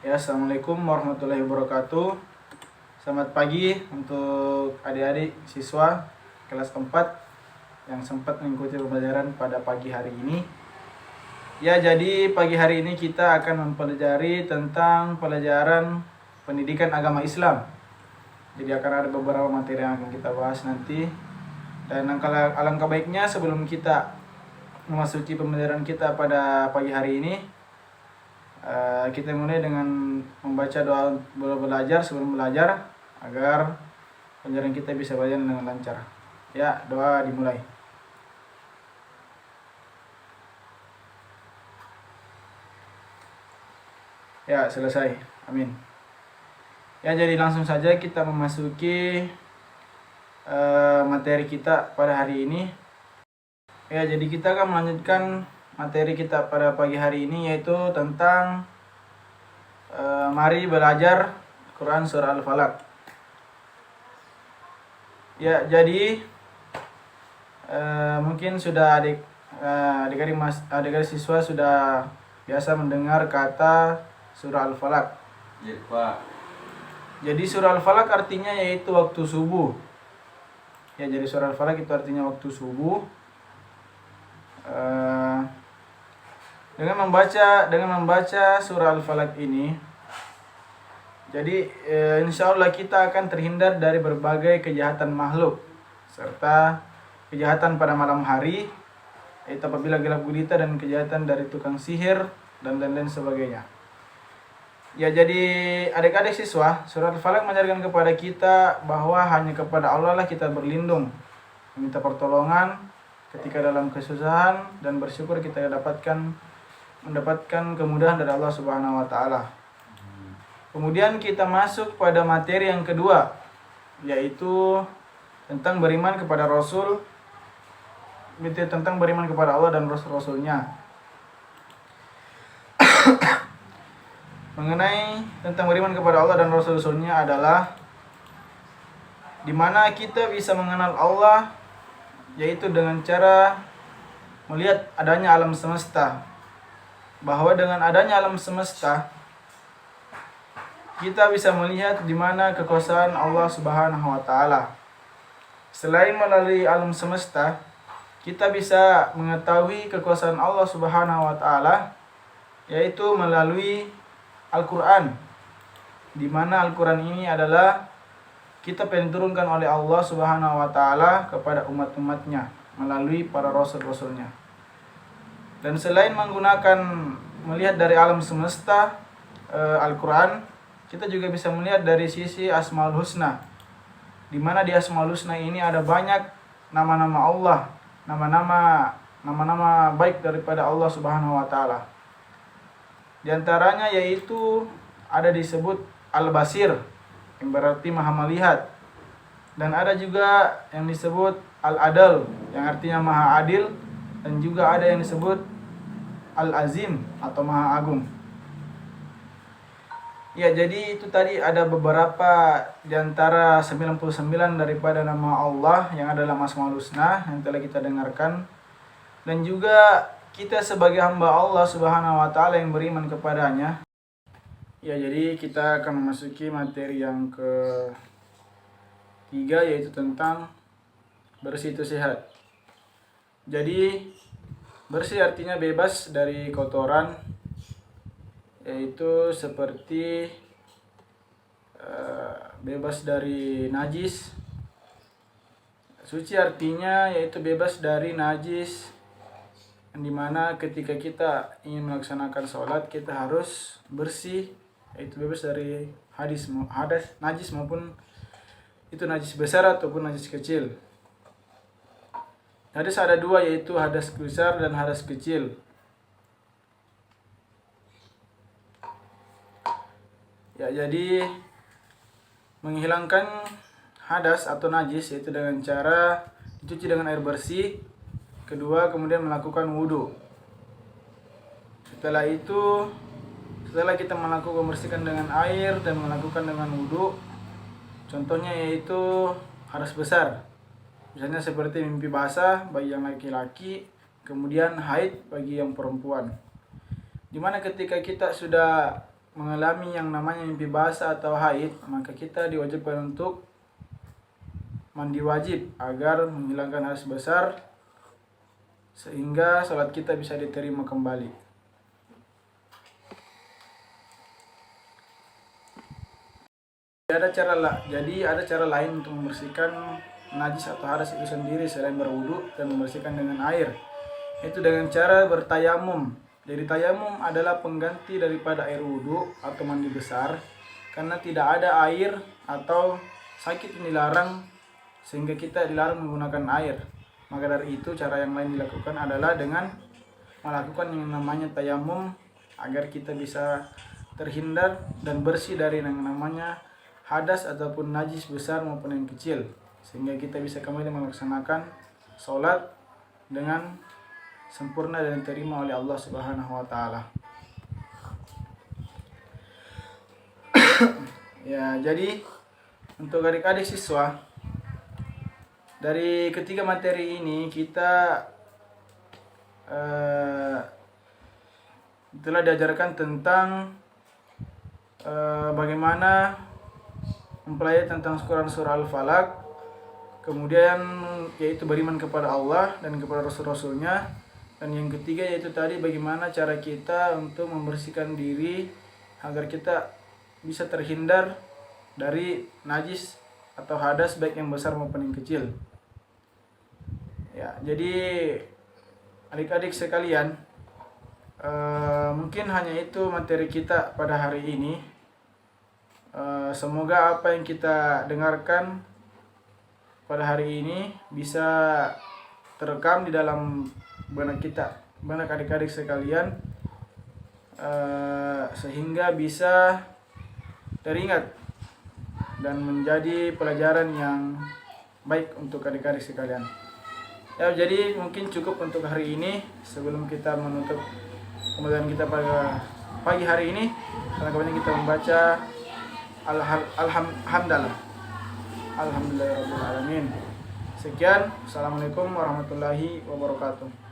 Ya, Assalamualaikum warahmatullahi wabarakatuh. Selamat pagi untuk adik-adik siswa kelas 4 yang sempat mengikuti pembelajaran pada pagi hari ini. Ya, jadi pagi hari ini kita akan mempelajari tentang pelajaran pendidikan agama Islam. Jadi akan ada beberapa materi yang akan kita bahas nanti. Dan alangkah baiknya sebelum kita memasuki pembelajaran kita pada pagi hari ini, kita mulai dengan membaca doa belajar sebelum belajar agar pelajaran kita bisa berjalan dengan lancar. Ya, doa dimulai. Ya, selesai. Amin. Ya, jadi langsung saja kita memasuki materi kita pada hari ini. Ya, jadi kita akan melanjutkan materi kita pada pagi hari ini, yaitu tentang mari belajar Quran Surah Al-Falaq. Ya, jadi mungkin sudah adik-adik siswa sudah biasa mendengar kata Surah Al-Falaq. Ya, Pak. Jadi Surah Al-Falaq artinya yaitu waktu subuh. Ya, jadi Surah Al-Falaq itu artinya waktu subuh. Dengan membaca surah Al-Falaq ini, jadi insya Allah kita akan terhindar dari berbagai kejahatan makhluk serta kejahatan pada malam hari, yaitu apabila gelap gulita, dan kejahatan dari tukang sihir dan lain-lain sebagainya. Ya, jadi adik-adik siswa, surah Al-Falaq mengajarkan kepada kita bahwa hanya kepada Allah lah kita berlindung, meminta pertolongan ketika dalam kesusahan, dan bersyukur kita mendapatkan kemudahan dari Allah Subhanahu wa taala. Kemudian kita masuk pada materi yang kedua, yaitu tentang beriman kepada Rasul, tentang beriman kepada Allah dan Rasul-Rasulnya. Mengenai tentang beriman kepada Allah dan Rasul-Rasulnya adalah di mana kita bisa mengenal Allah, yaitu dengan cara melihat adanya alam semesta. Bahwa dengan adanya alam semesta, kita bisa melihat di mana kekuasaan Allah Subhanahu wa taala. Selain melalui alam semesta, kita bisa mengetahui kekuasaan Allah Subhanahu wa taala, yaitu melalui Al-Qur'an. Di mana Al-Qur'an ini adalah kitab yang diturunkan oleh Allah Subhanahu wa taala kepada umat-umatnya melalui para rasul-rasulnya. Dan selain melihat dari alam semesta, Al-Quran, kita juga bisa melihat dari sisi Asmaul Husna, di mana di Asmaul Husna ini ada banyak nama-nama Allah, nama-nama baik daripada Allah Subhanahu wa taala. Di antaranya yaitu ada disebut Al-Basir, yang berarti Maha melihat, dan ada juga yang disebut Al-Adal, yang artinya Maha adil, dan juga ada yang disebut Al-Azim atau Maha Agung. Ya, jadi itu tadi ada beberapa di antara 99 daripada nama Allah yang ada dalam Asmaul Husna yang telah kita dengarkan. Dan juga kita sebagai hamba Allah Subhanahu wa taala yang beriman kepadanya. Ya, jadi kita akan memasuki materi yang ketiga, yaitu tentang bersih itu sehat. Jadi bersih artinya bebas dari kotoran, yaitu seperti bebas dari najis. Suci artinya yaitu bebas dari najis, yang dimana ketika kita ingin melaksanakan sholat kita harus bersih, yaitu bebas dari hadas najis, maupun itu najis besar ataupun najis kecil. Hadas ada dua, yaitu hadas besar dan hadas kecil. Ya, jadi menghilangkan hadas atau najis yaitu dengan cara dicuci dengan air bersih. Kedua, kemudian melakukan wudhu. Setelah kita melakukan membersihkan dengan air dan melakukan dengan wudhu, contohnya yaitu hadas besar. Misalnya seperti mimpi basah bagi yang laki-laki, kemudian haid bagi yang perempuan. Dimana ketika kita sudah mengalami yang namanya mimpi basah atau haid, maka kita diwajibkan untuk mandi wajib agar menghilangkan hadas besar sehingga sholat kita bisa diterima kembali. Jadi ada cara lain untuk membersihkan najis atau hadas itu sendiri selain berwudu dan membersihkan dengan air. Itu dengan cara bertayamum. Jadi tayamum adalah pengganti daripada air wudu atau mandi besar karena tidak ada air atau sakit yang dilarang sehingga kita dilarang menggunakan air. Maka dari itu cara yang lain dilakukan adalah dengan melakukan yang namanya tayamum agar kita bisa terhindar dan bersih dari yang namanya hadas ataupun najis besar maupun yang kecil, sehingga kita bisa kembali melaksanakan sholat dengan sempurna dan diterima oleh Allah Subhanahu wa taala. Ya, jadi untuk adik-adik siswa, dari ketiga materi ini kita telah diajarkan tentang bagaimana mempelajari tentang surah Al-Falaq, kemudian yaitu beriman kepada Allah dan kepada Rasul-Rasulnya, dan yang ketiga yaitu tadi bagaimana cara kita untuk membersihkan diri agar kita bisa terhindar dari najis atau hadas baik yang besar maupun yang kecil. Ya, jadi adik-adik sekalian, mungkin hanya itu materi kita pada hari ini. Semoga apa yang kita dengarkan pada hari ini bisa terekam di dalam benak kita, benak adik-adik sekalian, sehingga bisa teringat dan menjadi pelajaran yang baik untuk adik-adik sekalian. Ya, jadi mungkin cukup untuk hari ini. Sebelum kita menutup pembelajaran kita pada pagi hari ini, karena kita membaca Alhamdulillahirabbil alamin. Sekian, assalamualaikum warahmatullahi wabarakatuh.